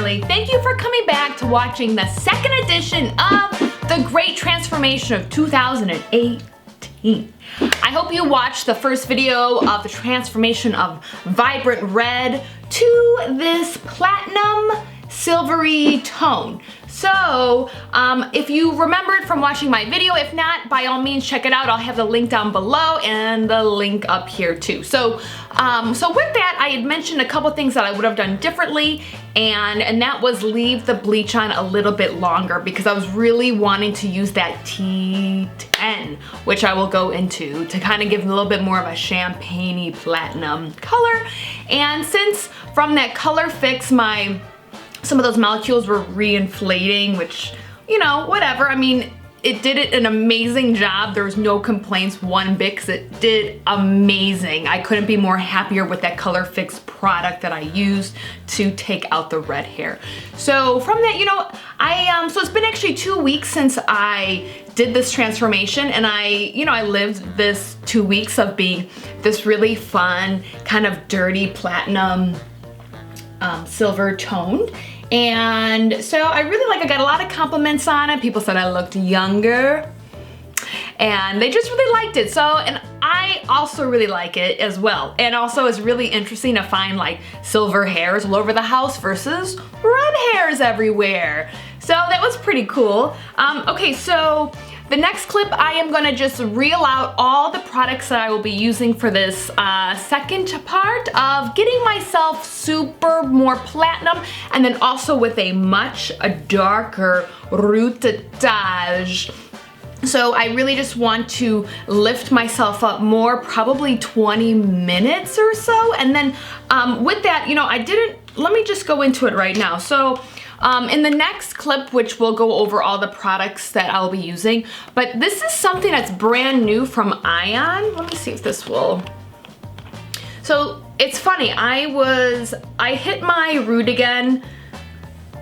Charlie. Thank you for coming back to watching the second edition of the Great Transformation of 2018. I hope you watched the first video of the transformation of vibrant red to this platinum silvery tone. So, if you remembered from watching my video, if not, by all means check it out. I'll have the link down below and the link up here too. So with that, I had mentioned a couple things that I would have done differently, and that was leave the bleach on a little bit longer because I was really wanting to use that T10, which I will go into, to kind of give a little bit more of a champagne-y platinum color. And since from that color fix, some of those molecules were re-inflating, which, you know, whatever. I mean, it did an amazing job. There was no complaints one bit because it did amazing. I couldn't be more happier with that Color Fix product that I used to take out the red hair. So from that, you know, so it's been actually 2 weeks since I did this transformation, and I lived this 2 weeks of being this really fun, kind of dirty platinum silver toned. And so I got a lot of compliments on it. People said I looked younger and they just really liked it. So, and I also really like it as well. And also it's really interesting to find like silver hairs all over the house versus red hairs everywhere. So that was pretty cool. Okay, so the next clip, I am gonna just reel out all the products that I will be using for this second part of getting myself super more platinum, and then also with a much darker routage. So I really just want to lift myself up more, probably 20 minutes or so. And then with that, you know, let me just go into it right now. So in the next clip, which will go over all the products that I'll be using, but this is something that's brand new from Ion. Let me see if this will. So it's funny, I hit my root again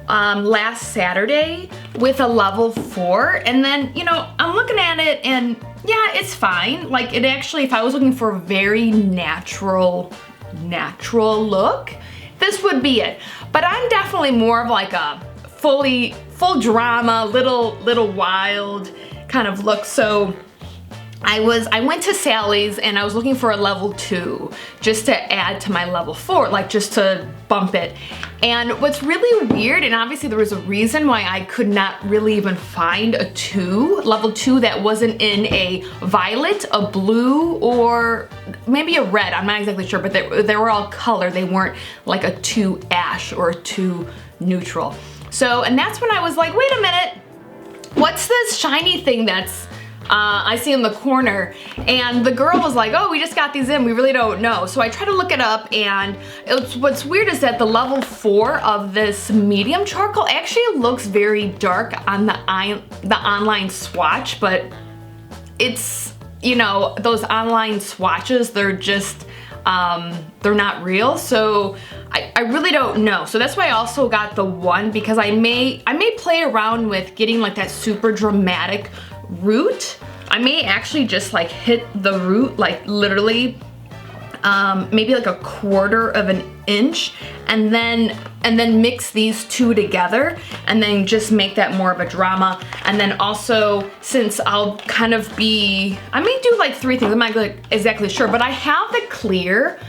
last Saturday with a level 4, and then, you know, I'm looking at it and yeah, it's fine. Like, it actually, if I was looking for a very natural look, this would be it. But I'm definitely more of like a full drama, little wild kind of look. So I went to Sally's and I was looking for a level 2 just to add to my level 4, like just to bump it. And what's really weird, and obviously there was a reason why I could not really even find a level 2 that wasn't in a violet, a blue, or maybe a red, I'm not exactly sure, but they were all color. They weren't like a 2 ash or a 2 neutral. So, and that's when I was like, wait a minute, what's this shiny thing that's I see in the corner? And the girl was like, oh, we just got these in, we really don't know. So I tried to look it up, and what's weird is that the level 4 of this medium charcoal actually looks very dark on the online swatch, but it's, you know, those online swatches, they're just, they're not real. So I really don't know. So that's why I also got the 1, because I may play around with getting like that super dramatic root. I may actually just like hit the root like literally maybe like a 1/4 of an inch, and then mix these two together, and then just make that more of a drama. And then also, since I'll kind of I may do like 3 things, I'm not exactly sure, but I have the clear.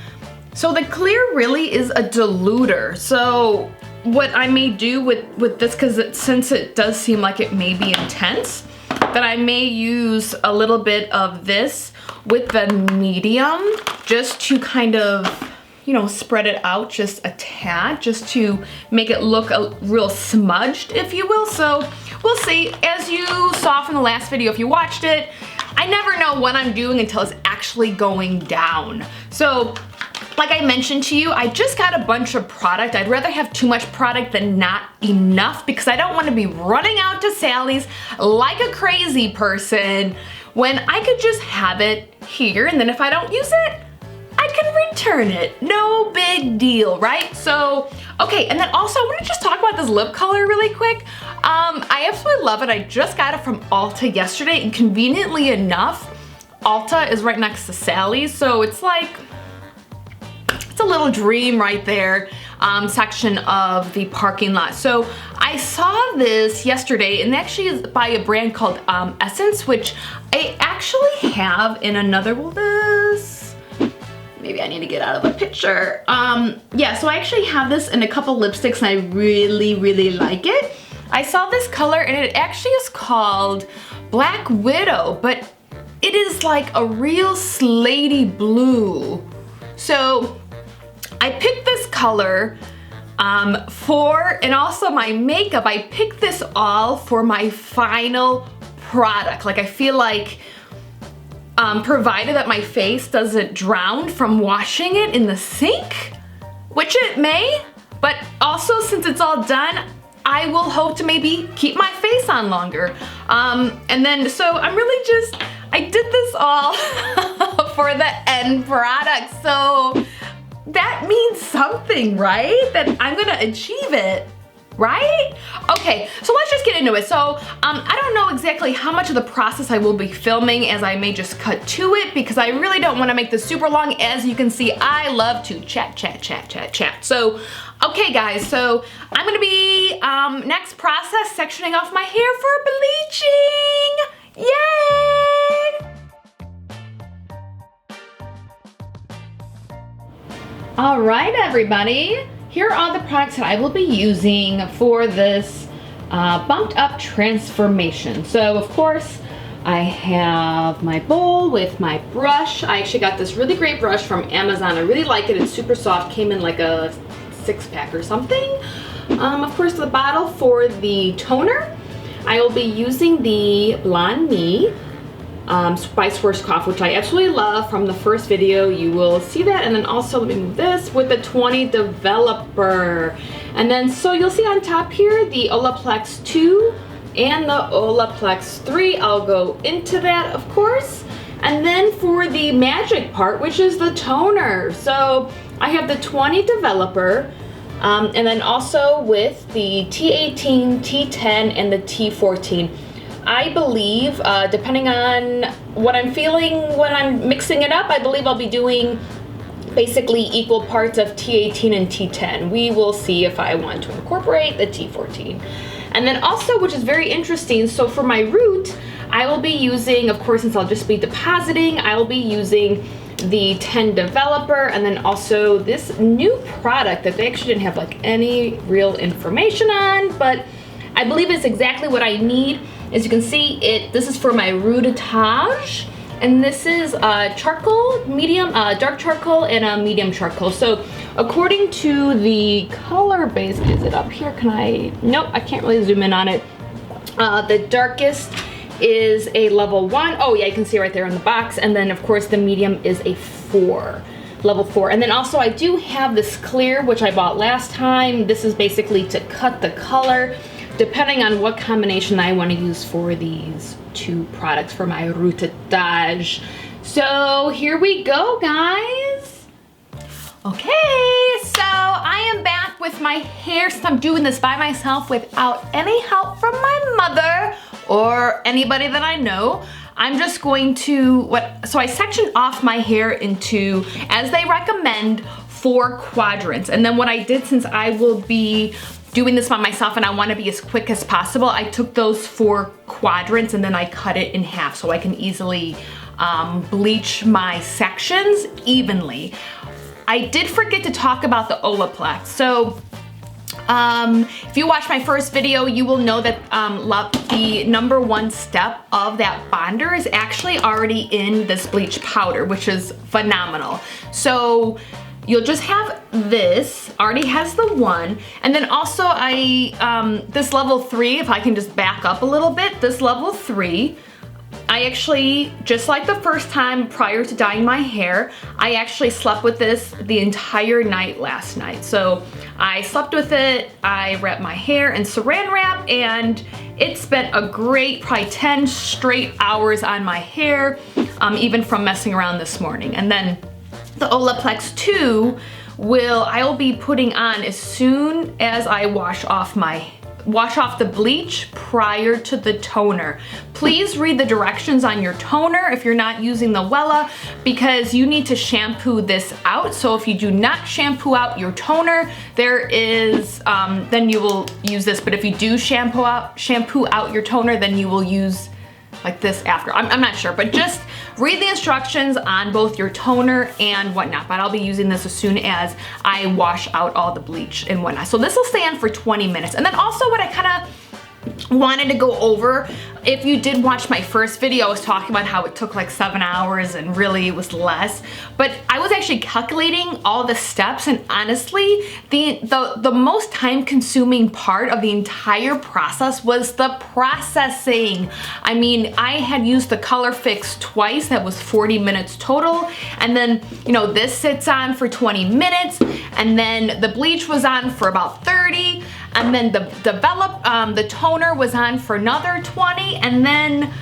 So the clear really is a diluter. So what I may do with this, since it does seem like it may be intense, that I may use a little bit of this with the medium just to kind of, you know, spread it out just a tad, just to make it look real smudged, if you will. So we'll see. As you saw from the last video, if you watched it, I never know what I'm doing until it's actually going down. So like I mentioned to you, I just got a bunch of product. I'd rather have too much product than not enough, because I don't want to be running out to Sally's like a crazy person when I could just have it here, and then if I don't use it, I can return it. No big deal, right? So, okay, and then also I want to just talk about this lip color really quick. I absolutely love it. I just got it from Ulta yesterday, and conveniently enough, Ulta is right next to Sally's, so it's like, it's a little dream right there. section of the parking lot. So I saw this yesterday, and actually is by a brand called Essence, which I actually have in another, maybe I need to get out of the picture. Yeah, so I actually have this in a couple lipsticks and I really, really like it. I saw this color and it actually is called Black Widow, but it is like a real slatey blue. So I picked this color and also my makeup, I picked this all for my final product. Like I feel like, provided that my face doesn't drown from washing it in the sink, which it may, but also since it's all done, I will hope to maybe keep my face on longer. And then, so I'm really just, I did this all for the end product. So that means something, right? That I'm gonna achieve it, right? Okay, so let's just get into it. So I don't know exactly how much of the process I will be filming, as I may just cut to it because I really don't want to make this super long. As you can see, I love to chat. So, okay guys, so I'm gonna be, next process, sectioning off my hair for bleaching. Yay! All right, everybody. Here are the products that I will be using for this bumped up transformation. So of course, I have my bowl with my brush. I actually got this really great brush from Amazon. I really like it. It's super soft. Came in like a 6-pack or something. Of course, the bottle for the toner. I will be using the Blonde Me by Xoxoxox, which I absolutely love from the first video. You will see that. And then also, let me move this, with the 20 Developer. And then, so you'll see on top here, the Olaplex 2 and the Olaplex 3. I'll go into that, of course. And then for the magic part, which is the toner. So I have the 20 Developer, and then also with the T18, T10, and the T14. I believe, depending on what I'm feeling when I'm mixing it up, I believe I'll be doing basically equal parts of T18 and T10. We will see if I want to incorporate the T14. And then also, which is very interesting, so for my root, I will be using, of course, since I'll just be depositing, I will be using the 10 Developer, and then also this new product that they actually didn't have like any real information on, but I believe it's exactly what I need. As you can see, this is for my Rootage, and this is charcoal, medium, dark charcoal, and a medium charcoal. So according to the color base, is it up here? Can I, nope, I can't really zoom in on it. The darkest is a level 1. Oh yeah, you can see right there in the box. And then of course the medium is a 4, level 4. And then also I do have this clear, which I bought last time. This is basically to cut the color, depending on what combination I want to use for these two products for my Rootage. So here we go, guys. Okay, so I am back with my hair, since I'm doing this by myself without any help from my mother or anybody that I know. I'm just going to, so I sectioned off my hair into, as they recommend, 4 quadrants. And then what I did, since I will be doing this by myself and I want to be as quick as possible, I took those 4 quadrants and then I cut it in half so I can easily bleach my sections evenly. I did forget to talk about the Olaplex. So if you watch my first video, you will know that the #1 step of that bonder is actually already in this bleach powder, which is phenomenal. So you'll just have this, already has the 1, and then also this level 3, if I can just back up a little bit, this level 3, I actually, just like the first time prior to dyeing my hair, I actually slept with this the entire night last night. So I slept with it, I wrapped my hair in saran wrap, and it spent a great, probably 10 straight hours on my hair, even from messing around this morning. And then the Olaplex 2 I will be putting on as soon as I wash off my wash off the bleach prior to the toner. Please read the directions on your toner if you're not using the Wella, because you need to shampoo this out. So if you do not shampoo out your toner, there is, then you will use this. But if you do shampoo out your toner, then you will use like this after. I'm not sure, but just read the instructions on both your toner and whatnot. But I'll be using this as soon as I wash out all the bleach and whatnot. So this will stay on for 20 minutes. And then also what I kind of wanted to go over, if you did watch my first video, I was talking about how it took like 7 hours and really it was less, but I was actually calculating all the steps, and honestly the most time consuming part of the entire process was the processing. I mean, I had used the color fix twice. That was 40 minutes total, and then you know, this sits on for 20 minutes, and then the bleach was on for about 30, and then the toner was on for another 20, and then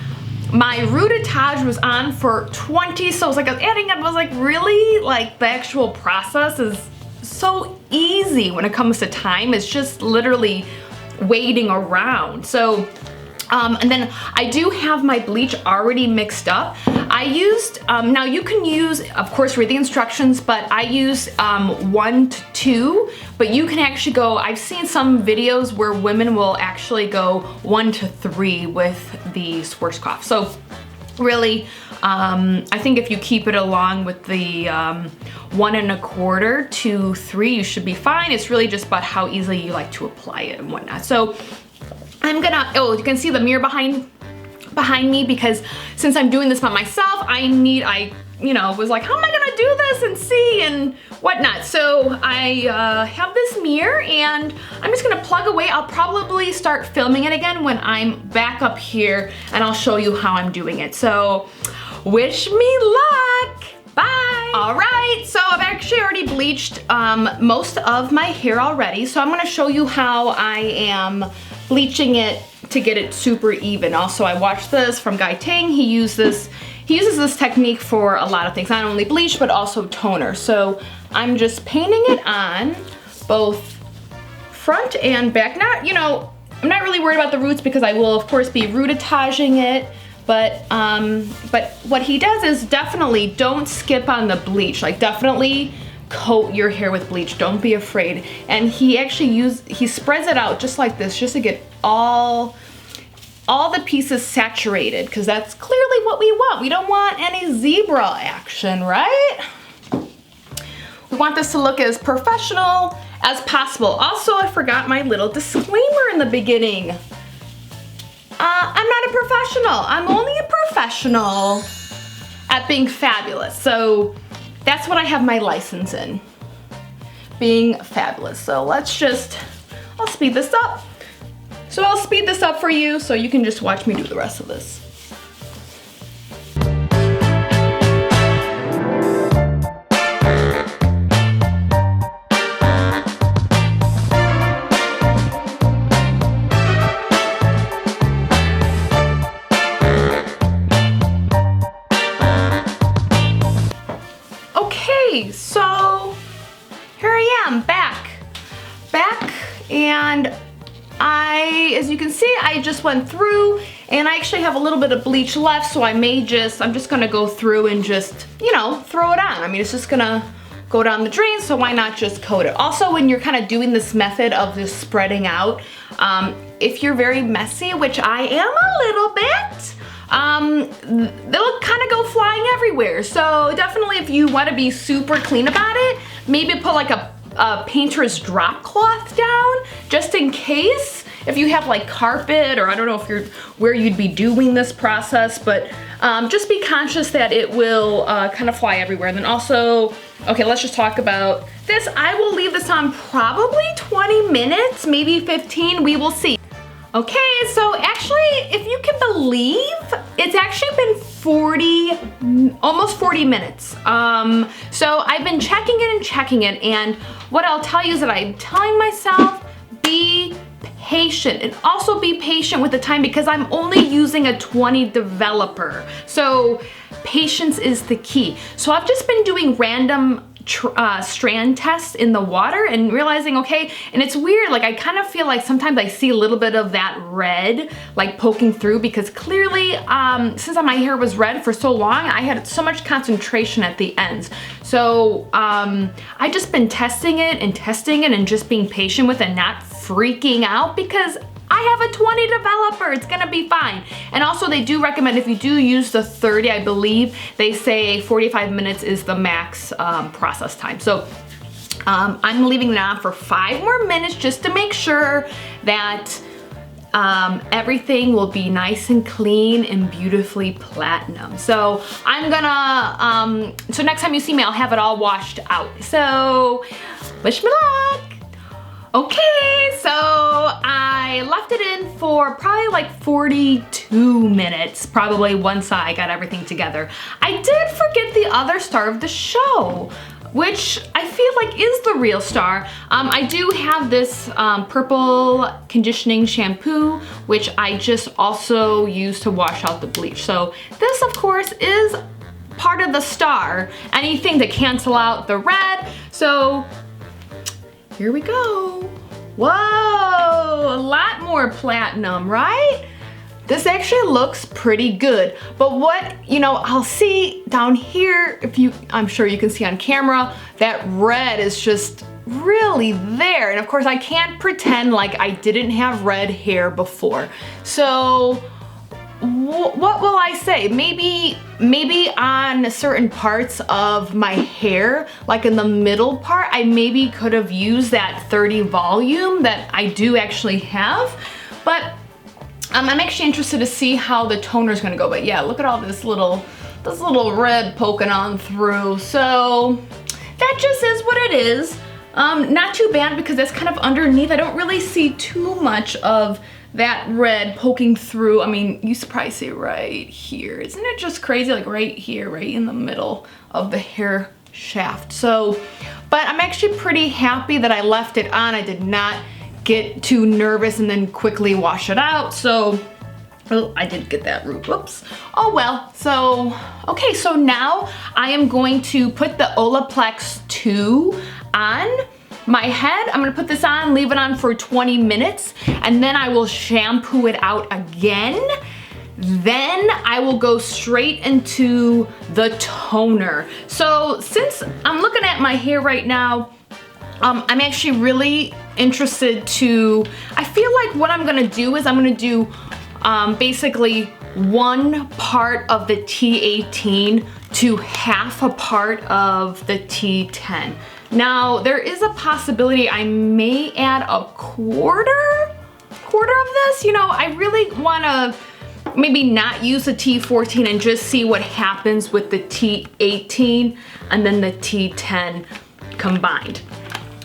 my Rootatage was on for 20. So I was like, I was adding up, I was like, really? Like, the actual process is so easy when it comes to time. It's just literally waiting around. So and then I do have my bleach already mixed up. I used, now you can use, of course, read the instructions, but I use 1 to 2, but you can actually go, I've seen some videos where women will actually go 1 to 3 with the Xoxoxox. So really, I think if you keep it along with the 1 1/4 to 3, you should be fine. It's really just about how easily you like to apply it and whatnot. So I'm gonna, oh, you can see the mirror behind me, because since I'm doing this by myself, I you know, was like, how am I gonna do this and see and whatnot? So I have this mirror, and I'm just gonna plug away. I'll probably start filming it again when I'm back up here, and I'll show you how I'm doing it. So wish me luck. Bye. All right, so I've actually already bleached most of my hair already. So I'm gonna show you how I am bleaching it to get it super even. Also, I watched this from Guy Tang. He uses this technique for a lot of things, not only bleach, but also toner. So I'm just painting it on both front and back. Not, you know, I'm not really worried about the roots because I will of course be rootaging it. But what he does is definitely don't skip on the bleach. Like, definitely coat your hair with bleach. Don't be afraid. And he actually he spreads it out just like this, just to get all the pieces saturated, because that's clearly what we want. We don't want any zebra action, right? We want this to look as professional as possible. Also, I forgot my little disclaimer in the beginning. I'm not a professional. I'm only a professional at being fabulous. So that's what I have my license in, being fabulous. So I'll speed this up. So I'll speed this up for you so you can just watch me do the rest of this. So here I am back, and as you can see, I just went through, and I actually have a little bit of bleach left, so I'm just gonna go through and just, you know, throw it on. I mean, it's just gonna go down the drain, so why not just coat it? Also, when you're kind of doing this method of just spreading out, if you're very messy, which I am a little bit, they'll kind of go flying everywhere. So definitely, if you want to be super clean about it, maybe put like a painter's drop cloth down, just in case, if you have like carpet, or I don't know if where you'd be doing this process, but just be conscious that it will kind of fly everywhere. And then also, okay, let's just talk about this. I will leave this on probably 20 minutes, maybe 15, we will see. Okay, so actually, if you can believe, it's actually been almost 40 minutes. So I've been checking it, and what I'll tell you is that I'm telling myself, be patient, and also be patient with the time, because I'm only using a 20 developer. So patience is the key. So I've just been doing random strand test in the water and realizing, okay, and it's weird, like I kind of feel like sometimes I see a little bit of that red like poking through, because clearly since my hair was red for so long, I had so much concentration at the ends. So I just been testing it and just being patient with it and not freaking out, because I have a 20 developer, it's gonna be fine. And also they do recommend, if you do use the 30, I believe, they say 45 minutes is the max process time. So I'm leaving it on for 5 more minutes just to make sure that everything will be nice and clean and beautifully platinum. So I'm gonna, so next time you see me, I'll have it all washed out. So wish me luck. Okay, so I left it in for probably like 42 minutes, probably once I got everything together. I did forget the other star of the show, which I feel like is the real star. I do have this purple conditioning shampoo, which I just also use to wash out the bleach. So this, of course, is part of the star, anything to cancel out the red. So here we go. Whoa, a lot more platinum, right? This actually looks pretty good. But what, you know, I'll see down here, I'm sure you can see on camera, that red is just really there. And of course I can't pretend like I didn't have red hair before. So what will I say? Maybe on certain parts of my hair, like in the middle part, I maybe could have used that 30 volume that I do actually have. But I'm actually interested to see how the toner is gonna go. But yeah, look at all this little red poking on through. So that just is what it is. Not too bad, because that's kind of underneath. I don't really see too much of that red poking through. I mean, you probably see it right here. Isn't it just crazy? Like right here, right in the middle of the hair shaft. So, but I'm actually pretty happy that I left it on. I did not get too nervous and then quickly wash it out. So, oh, I did get that root, whoops. Oh well, so, okay, so now I am going to put the Olaplex 2 on my head. I'm gonna put this on, leave it on for 20 minutes, and then I will shampoo it out again. Then I will go straight into the toner. So since I'm looking at my hair right now, I'm actually really interested to, I feel like what I'm gonna do is I'm gonna do basically one part of the T18 to half a part of the T10. Now, there is a possibility I may add a quarter of this. You know, I really wanna maybe not use the T14 and just see what happens with the T18 and then the T10 combined.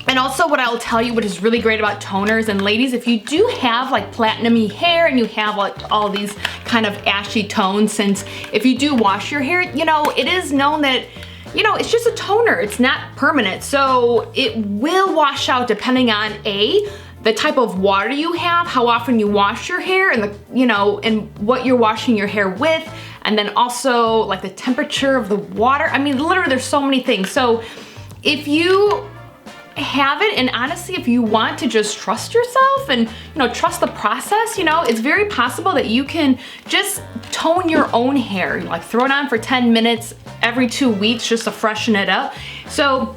And also what I'll tell you, what is really great about toners, and ladies, if you do have like platinum-y hair and you have like all these kind of ashy tones, since if you do wash your hair, you know, it is known that, you know, it's just a toner, it's not permanent. So it will wash out depending on the type of water you have, how often you wash your hair, and you know, and what you're washing your hair with, and then also like the temperature of the water. I mean, literally there's so many things. So if you have it, and honestly, if you want to just trust yourself and, you know, trust the process, you know, it's very possible that you can just tone your own hair, like throw it on for 10 minutes every 2 weeks just to freshen it up. So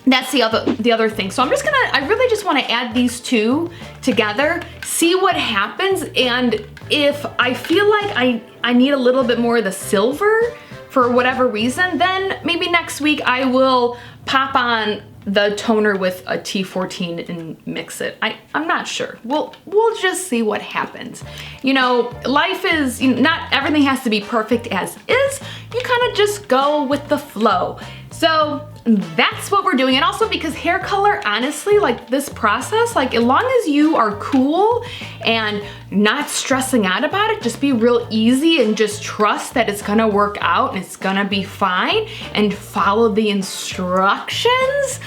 that's the other thing. So I really just want to add these two together, see what happens, and if I feel like I need a little bit more of the silver for whatever reason, then maybe next week I will pop on the toner with a T14 and mix it. I'm not sure. We'll just see what happens. You know, life is, not everything has to be perfect as is. You kind of just go with the flow. So that's what we're doing. And also because hair color, honestly, like this process, like as long as you are cool and not stressing out about it, just be real easy and just trust that it's gonna work out and it's gonna be fine, and follow the instructions.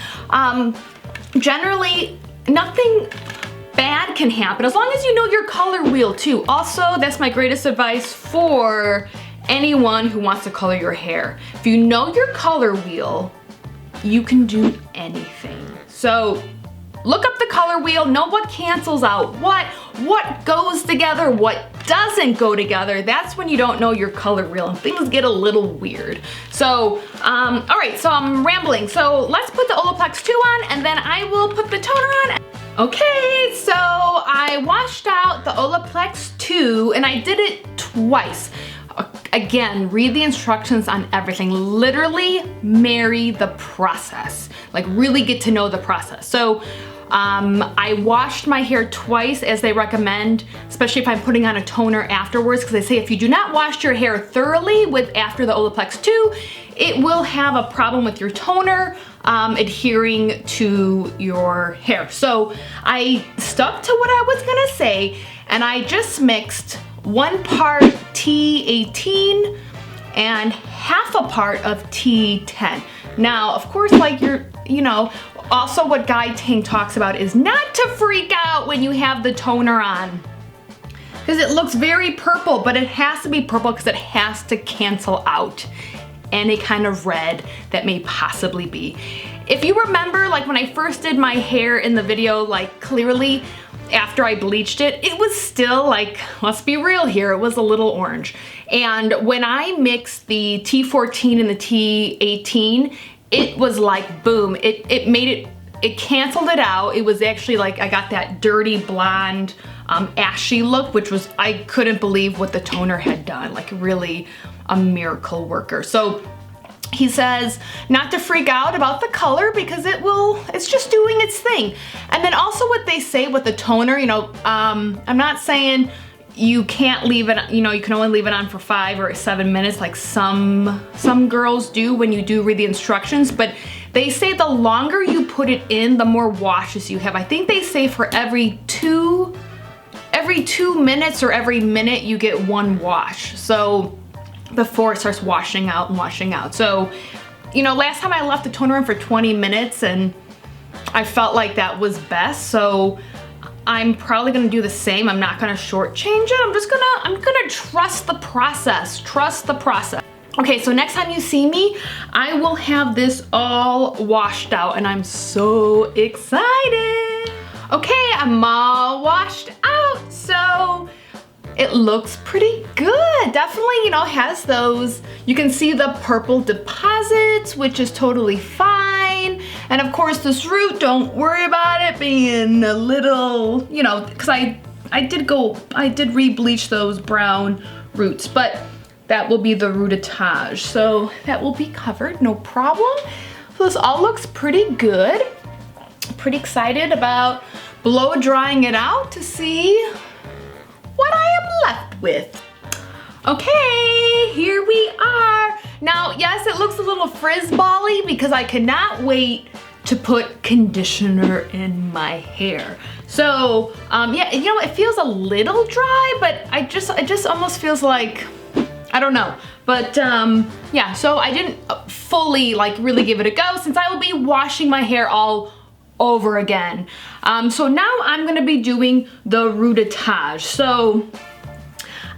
Generally, nothing bad can happen as long as you know your color wheel too. Also, that's my greatest advice for anyone who wants to color your hair. If you know your color wheel, you can do anything. So look up the color wheel, know what cancels out what goes together, what doesn't go together. That's when you don't know your color wheel and things get a little weird. So, all right, so I'm rambling. So let's put the Olaplex 2 on and then I will put the toner on. Okay, so I washed out the Olaplex 2 and I did it twice. Again, read the instructions on everything. Literally marry the process. Like really get to know the process. So I washed my hair twice as they recommend, especially if I'm putting on a toner afterwards, because they say if you do not wash your hair thoroughly after the Olaplex 2, it will have a problem with your toner adhering to your hair. So I stuck to what I was gonna say and I just mixed 1 part T18 and half a part of T10. Now, of course, like also what Guy Ting talks about is not to freak out when you have the toner on. Because it looks very purple, but it has to be purple because it has to cancel out any kind of red that may possibly be. If you remember, like when I first did my hair in the video, like clearly after I bleached it, it was still like, let's be real here, it was a little orange. And when I mixed the T14 and the T18, it was like boom, it canceled it out. It was actually like I got that dirty blonde ashy look, which was, I couldn't believe what the toner had done, like really a miracle worker. So he says not to freak out about the color because it's just doing its thing. And then also what they say with the toner, I'm not saying you can't leave it, you can only leave it on for 5 or 7 minutes like some girls do when you do read the instructions, but they say the longer you put it in, the more washes you have. I think they say for every 2 minutes or every minute you get 1 wash. So before it starts washing out and washing out. So, last time I left the toner in for 20 minutes and I felt like that was best. So I'm probably gonna do the same. I'm not gonna shortchange it. I'm gonna trust the process. Trust the process. Okay, so next time you see me, I will have this all washed out and I'm so excited. Okay, I'm all washed out, so it looks pretty good. Definitely, has those, you can see the purple deposits, which is totally fine. And of course this root, don't worry about it being a little, because I did re-bleach those brown roots, but that will be the rootage. So that will be covered, no problem. So this all looks pretty good. Pretty excited about blow drying it out to see what I am left with. Okay, here we are. Now, yes, it looks a little frizz-bally because I cannot wait to put conditioner in my hair. So, yeah, it feels a little dry, but it just almost feels like, I don't know. But, yeah, so I didn't fully, really give it a go since I will be washing my hair all over again. So now I'm gonna be doing the rootage. So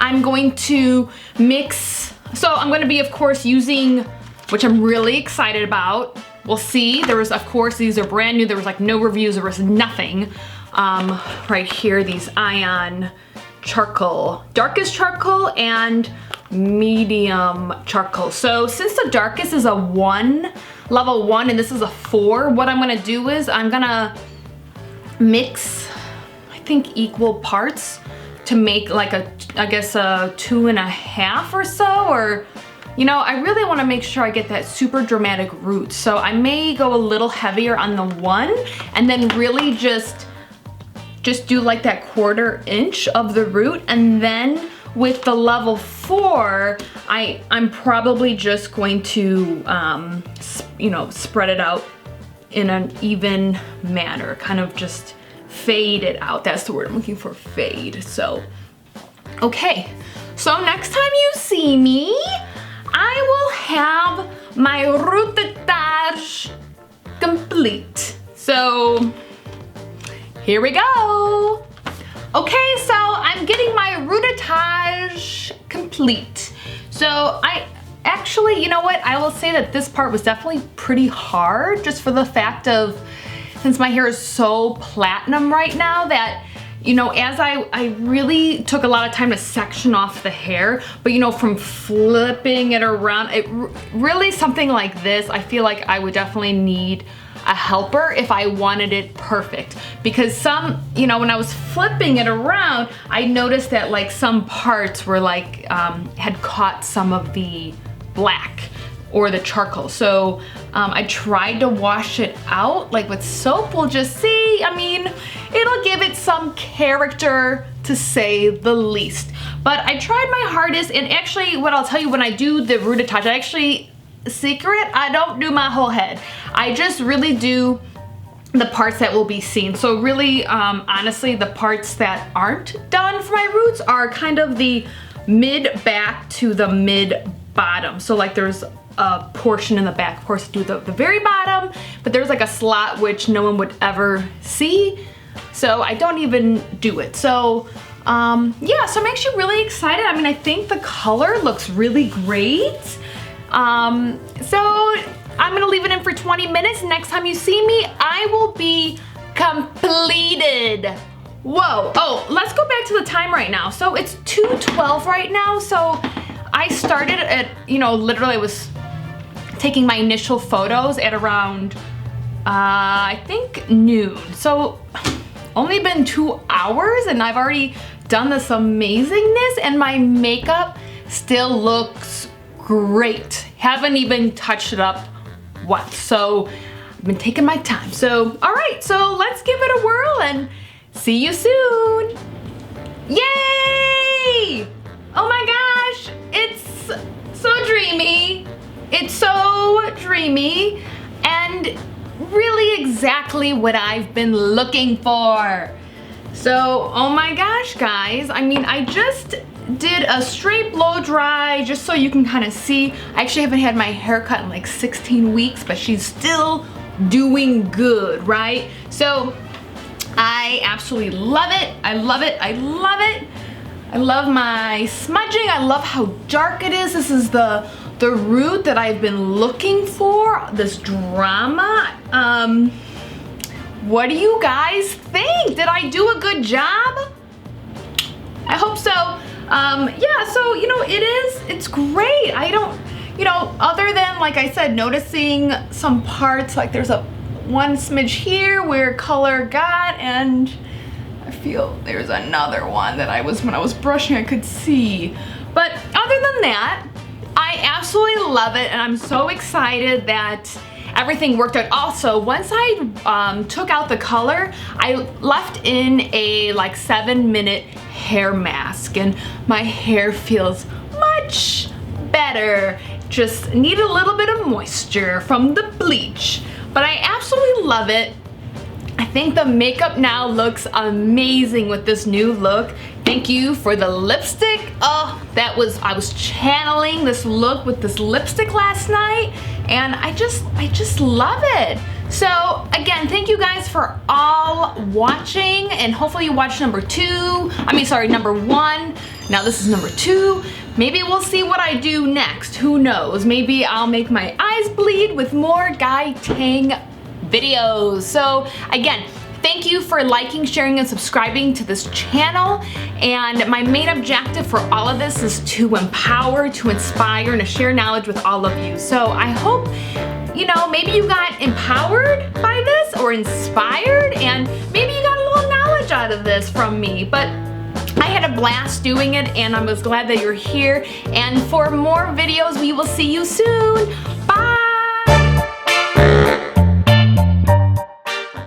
I'm going to mix, so I'm gonna be of course using, which I'm really excited about. We'll see, of course, these are brand new. There was no reviews, there was nothing. Right here, these Ion charcoal, darkest charcoal and medium charcoal. So since the darkest is a 1, level 1, and this is a 4, what I'm gonna do is I'm gonna mix, I think, equal parts to make I guess a 2.5 or so, or, I really wanna make sure I get that super dramatic root. So I may go a little heavier on the 1 and then really just do that 1/4 inch of the root, and then with the level 4, I'm probably just going to, spread it out in an even manner, kind of just fade it out. That's the word I'm looking for, fade. So, okay. So next time you see me, I will have my rootage complete. So, here we go. Okay, so I'm getting my rootage complete. So actually, you know what? I will say that this part was definitely pretty hard, just for the fact of, since my hair is so platinum right now, that, you know, as I really took a lot of time to section off the hair, but you know, from flipping it around, it really, something like this, I feel like I would definitely need a helper if I wanted it perfect. Because some, you know, when I was flipping it around, I noticed that like some parts were like, had caught some of the black or the charcoal. So I tried to wash it out like with soap. We'll just see. I mean, it'll give it some character, to say the least. But I tried my hardest, and actually what I'll tell you, when I do the root attach, I actually, secret, I don't do my whole head. I just really do the parts that will be seen. So really, honestly, the parts that aren't done for my roots are kind of the mid back to the mid bottom. So like there's a portion in the back, of course, to do the very bottom, but there's like a slot which no one would ever see. So I don't even do it. So yeah, so I'm actually really excited. I mean, I think the color looks really great. So I'm gonna leave it in for 20 minutes. Next time you see me, I will be completed. Whoa, oh, let's go back to the time right now. So it's 2:12 right now. So I started at, you know, literally I was taking my initial photos at around, I think noon. So only been 2 hours and I've already done this amazingness, and my makeup still looks great. Haven't even touched it up once. So I've been taking my time. So, all right, so let's give it a whirl and see you soon. Yay! Oh my gosh, it's so dreamy. It's so dreamy and really exactly what I've been looking for. So, oh my gosh, guys. I mean, I just did a straight blow dry just so you can kind of see. I actually haven't had my hair cut in like 16 weeks, but she's still doing good, right? So I absolutely love it. I love it. I love it. I love my smudging. I love how dark it is. This is the root that I've been looking for, this drama. What do you guys think? Did I do a good job? I hope so. Yeah, so, you know, it's great. I don't, you know, other than, like I said, noticing some parts, like there's one smidge here where color got, and I feel there's another one that when I was brushing, I could see. But other than that, I absolutely love it, and I'm so excited that everything worked out. Also, once I took out the color, I left in a like 7-minute hair mask, and my hair feels much better. Just need a little bit of moisture from the bleach, but I absolutely love it. I think the makeup now looks amazing with this new look. Thank you for the lipstick. Oh, I was channeling this look with this lipstick last night, and I just love it. So again, thank you guys for all watching, and hopefully you watch number 1. Now this is number 2. Maybe we'll see what I do next. Who knows? Maybe I'll make my eyes bleed with more Guy Tang videos. So again, thank you for liking, sharing, and subscribing to this channel. And my main objective for all of this is to empower, to inspire, and to share knowledge with all of you. So I hope, you know, maybe you got empowered by this or inspired, and maybe you got a little knowledge out of this from me. But I had a blast doing it, and I was glad that you're here. And for more videos, we will see you soon.